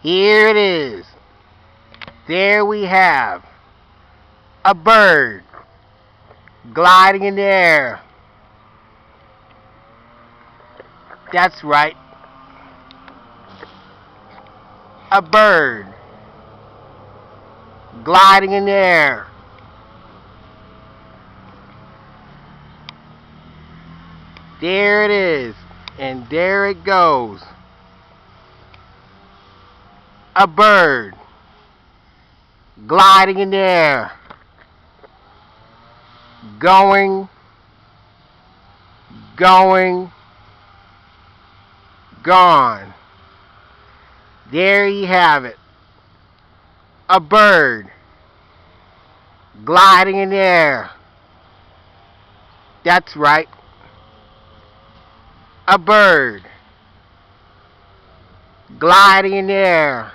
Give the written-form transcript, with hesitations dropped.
Here it is. There we have a bird gliding in the air. That's right. A bird gliding in the air. There it is. And there it goes. A bird gliding in the air. Going, gone. There you have it. A bird gliding in the air. That's right. A bird gliding in the air.